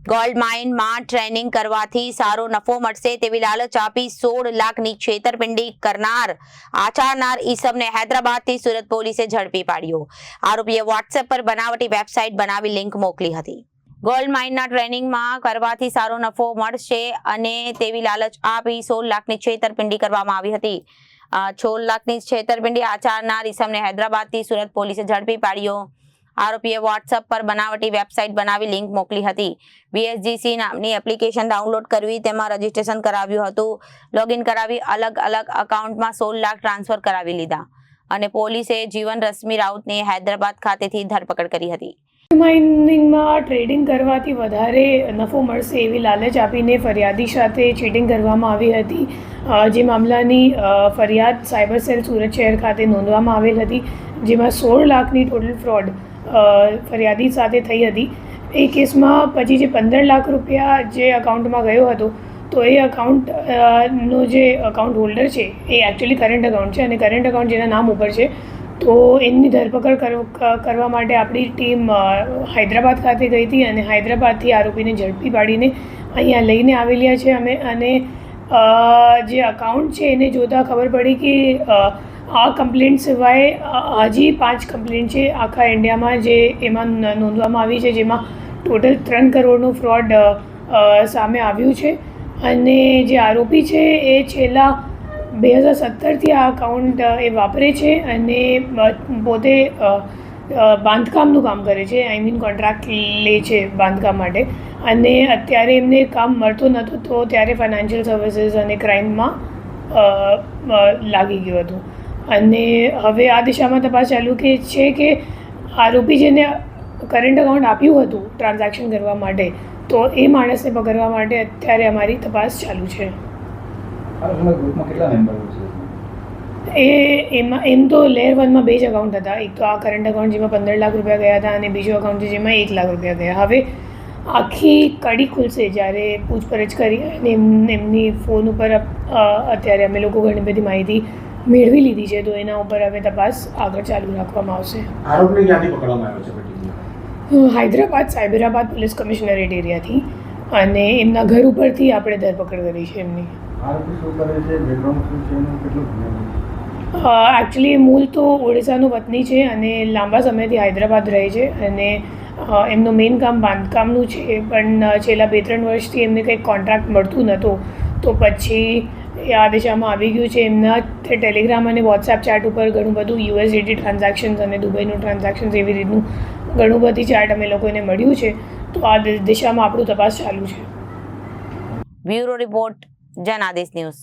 Gold માઇનમાં training કરવાથી સારો નફો મળશે તેવી લાલચ આપી 16 લાખની છેતરપિંડી કરનાર આચરનાર ઈસમને હૈદરાબાદથી સુરત પોલીસે ઝડપી પાડ્યો। આરોપીએ વોટ્સએપ પર બનાવટી વેબસાઇટ બનાવી લિંક મોકલી હતી। ગોલ્ડ માઇનના ટ્રેનિંગમાં કરવાથી સારો નફો મળશે અને તેવી લાલચ આપી 16 લાખની છેતરપિંડી કરવામાં આવી હતી। 16 લાખની છેતરપિંડી આચરનાર ઈસમને હૈદરાબાદથી સુરત પોલીસે ઝડપી પાડ્યો। આરોપીએ વોટ્સએપ પર બનાવટી વેબસાઇટ બનાવી લિંક મોકલી હતી। BSGC નામની એપ્લિકેશન ડાઉનલોડ કરવી, તેમાં રજીસ્ટ્રેશન કરાવ્યું હતું। લોગિન કરાવી અલગ અલગ એકાઉન્ટમાં 16 લાખ ટ્રાન્સફર કરાવી લીધા અને પોલીસે જીવન રશ્મિ રાઉતને હૈદરાબાદ ખાતેથી ધરપકડ કરી હતી। માઇનિંગમાં ટ્રેડિંગ કરવાથી વધારે નફો મળશે એવી લાલચ આપીને ફરિયાદી સાથે ચીટિંગ કરવામાં આવી હતી। જે મામલાની ફરિયાદ સાયબર સેલ સુરત શહેર ખાતે નોંધવામાં આવેલ હતી, જેમાં 16 લાખની ટોટલ ફ્રોડ ફરિયાદી સાથે થઈ હતી। એ કેસમાં પછી જે 15 લાખ રૂપિયા જે એકાઉન્ટમાં ગયો હતો, તો એ એકાઉન્ટનો જે એકાઉન્ટ હોલ્ડર છે એ એકચ્યુઅલી કરંટ એકાઉન્ટ છે અને કરંટ એકાઉન્ટ જેના નામ ઉપર છે, તો એમની ધરપકડ કરવા માટે આપણી ટીમ હૈદરાબાદ ખાતે ગઈ હતી અને હૈદરાબાદથી આરોપીને ઝડપી પાડીને અહીંયા લઈને આવેલા છે અમે। અને જે એકાઉન્ટ છે એને જોતાં ખબર પડી કે આ કમ્પ્લેન્ટ સિવાય હજી 5 કમ્પ્લેન્ટ છે આખા ઇન્ડિયામાં જે એમાં નોંધવામાં આવી છે, જેમાં ટોટલ 3 કરોડનું ફ્રોડ સામે આવ્યું છે। અને જે આરોપી છે એ છેલ્લા 2017થી આ એકાઉન્ટ એ વાપરે છે અને પોતે બાંધકામનું કામ કરે છે, આઈ મીન કોન્ટ્રાક્ટ લે છે બાંધકામ માટે। અને અત્યારે એમને કામ મળતો નહોતો, તો ત્યારે ફાઇનાન્શિયલ સર્વિસીસ અને ક્રાઇમમાં લાગી ગયું હતું અને હવે આ દિશામાં તપાસ ચાલુ છે કે આરોપી જેને કરંટ એકાઉન્ટ આપ્યું હતું ટ્રાન્ઝેક્શન કરવા માટે, તો એ માણસને પકડવા માટે અત્યારે અમારી તપાસ ચાલુ છે। એમ તો લેયર 1માં 2 જ એકાઉન્ટ હતા। એક તો આ કરંટ એકાઉન્ટ જેમાં 15 લાખ રૂપિયા ગયા હતા અને બીજો એકાઉન્ટ છે જેમાં 1 લાખ રૂપિયા ગયા। હવે આખી કડી ખુલશે જ્યારે પૂછપરછ કરી અને એમની ફોન ઉપર અત્યારે અમે લોકો ઘણી બધી માહિતી મેળવી લીધી છે, તો એના ઉપર હવે તપાસ આગળ ચાલુ રાખવામાં આવશે। આરોપીને ક્યાંથી પકડવામાં આવ્યો છે? હૈદરાબાદ સાયબરાબાદ પોલીસ કમિશનરેટ એરિયાથી અને એમના ઘર ઉપરથી આપણે ધરપકડ કરી છે એમની। એકચ્યુઅલી મૂળ તો ઓડિશાનો વતની છે અને લાંબા સમયથી હૈદરાબાદ રહે છે અને એમનું મેઇન કામ બાંધકામનું છે, પણ છેલ્લા 2-3 વર્ષથી એમને કંઈક કોન્ટ્રાક્ટ મળતું નહોતું, તો પછી આ દિશામાં આવી ગયું છે। એમના ટેલિગ્રામ અને વોટ્સએપ ચેટ ઉપર ઘણું બધું USDT ટ્રાન્ઝેક્શન્સ અને દુબઈનું ટ્રાન્ઝેક્શન્સ એવી રીતનું ઘણું બધી ચેટ અમે લોકોને મળ્યું છે, તો આ દિશામાં આપણું તપાસ ચાલુ છે। Bureau report, Janadesh news.